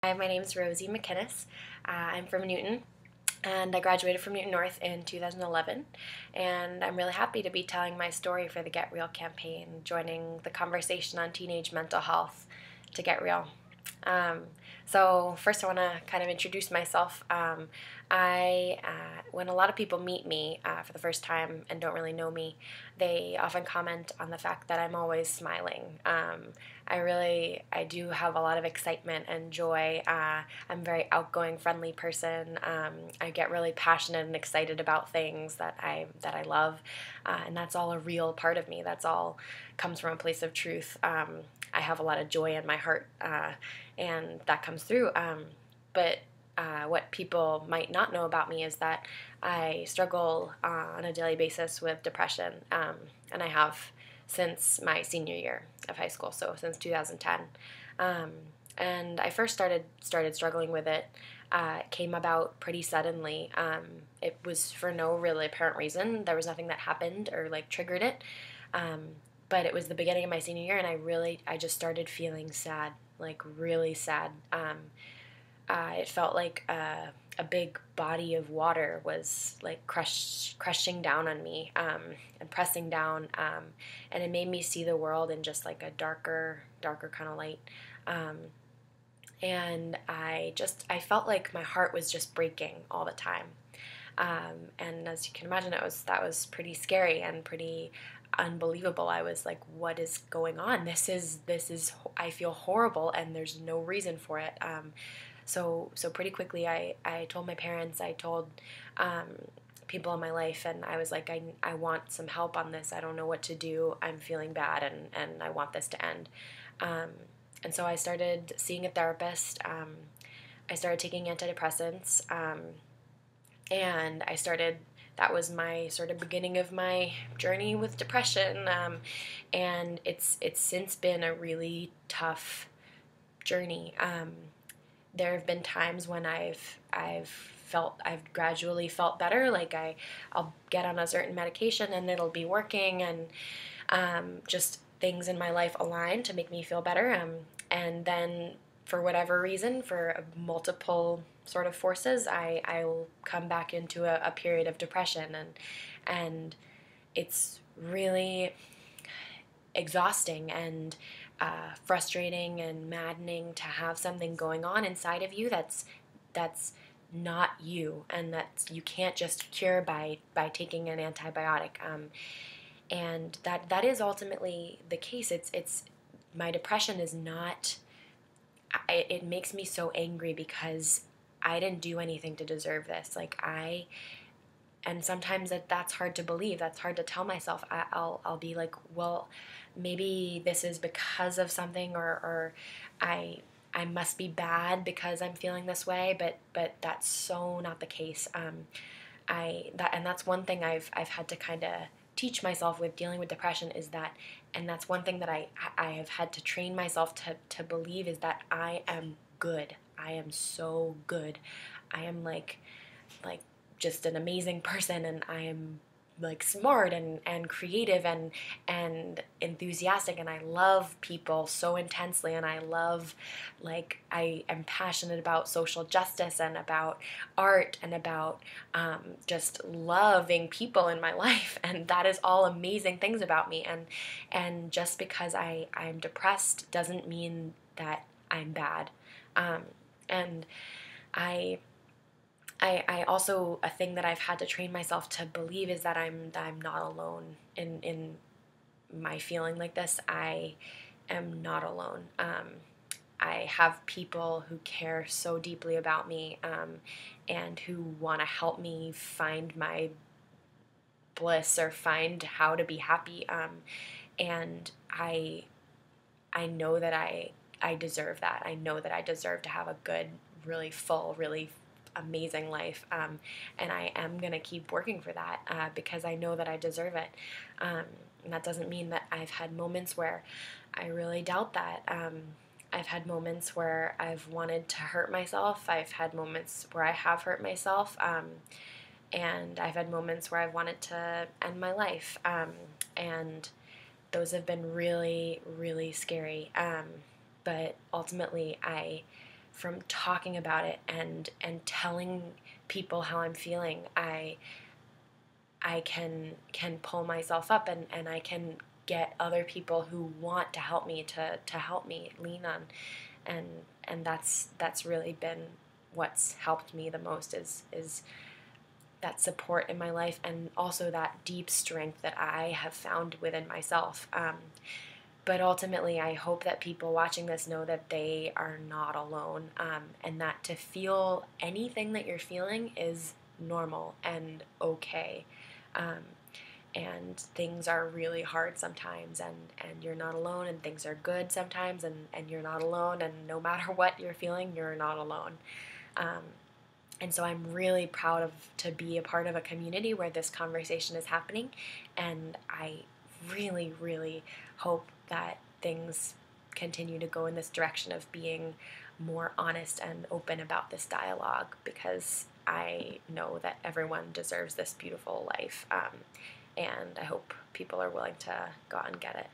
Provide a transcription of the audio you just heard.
Hi, my name is Rosie. I'm from Newton, and I graduated from Newton North in 2011. And I'm really happy to be telling my story for the Get Real campaign, joining the conversation on teenage mental health to get real. Um, so first, I want to kind of introduce myself. When a lot of people meet me for the first time and don't really know me, they often comment on the fact that I'm always smiling. I do have a lot of excitement and joy. I'm a very outgoing, friendly person. I get really passionate and excited about things that I love, and that's all a real part of me. That's all comes from a place of truth. I have a lot of joy in my heart, and that comes through. But what people might not know about me is that I struggle on a daily basis with depression, and I have since my senior year of high school, so since 2010. Um, and I first started struggling with it. It came about pretty suddenly. It was for no really apparent reason. There was nothing that happened or like triggered it. Um, but it was the beginning of my senior year, and I just started feeling sad, like really sad. It felt like a big body of water was like crushing down on me, and pressing down, and it made me see the world in just like a darker kind of light. Um, and I felt like my heart was just breaking all the time. And as you can imagine, that was pretty scary and pretty unbelievable. I was like, what is going on? This is I feel horrible, and there's no reason for it. So pretty quickly, I told my parents, I told um, people in my life, and I was like, I want some help on this. I don't know what to do. I'm feeling bad, and I want this to end. Um, and so I started seeing a therapist. I started taking antidepressants, and that was my sort of beginning of my journey with depression. And it's since been a really tough journey. There have been times when I've gradually felt better. Like I'll get on a certain medication and it'll be working, and just things in my life align to make me feel better. And then for whatever reason, for multiple sort of forces, I'll come back into a period of depression, and it's really exhausting and frustrating and maddening to have something going on inside of you that's not you, and that you can't just cure by taking an antibiotic. And that is ultimately the case. It's my depression is not. It makes me so angry because I didn't do anything to deserve this. And sometimes that's hard to believe. That's hard to tell myself. I'll be like, well, maybe this is because of something, or I must be bad because I'm feeling this way. But that's so not the case. And that's one thing I've had to kind of teach myself with dealing with depression is that, and that's one thing that I have had to train myself to believe, is that I am good. I am so good. I am like just an amazing person, and I am like smart and creative and enthusiastic, and I love people so intensely, and I am passionate about social justice and about art and about just loving people in my life, and that is all amazing things about me. And just because I'm depressed doesn't mean that I'm bad. And I also, a thing that I've had to train myself to believe is that I'm not alone in my feeling like this. I am not alone. I have people who care so deeply about me, and who want to help me find my bliss or find how to be happy. And I know that I deserve that. I know that I deserve to have a good, really full, really amazing life, and I am going to keep working for that, because I know that I deserve it. And that doesn't mean that I've had moments where I really doubt that. I've had moments where I've wanted to hurt myself. I've had moments where I have hurt myself, and I've had moments where I've wanted to end my life, and those have been really, really scary. But ultimately, I from talking about it and telling people how I'm feeling, I can pull myself up, and I can get other people who want to help me to help me lean on, and that's really been what's helped me the most is that support in my life, and also that deep strength that I have found within myself. But ultimately, I hope that people watching this know that they are not alone, and that to feel anything that you're feeling is normal and okay. Um, and things are really hard sometimes, and you're not alone, and things are good sometimes, and you're not alone, and no matter what you're feeling, you're not alone. Um, and so I'm really proud to be a part of a community where this conversation is happening, and I really, really hope that things continue to go in this direction of being more honest and open about this dialogue, because I know that everyone deserves this beautiful life, and I hope people are willing to go out and get it.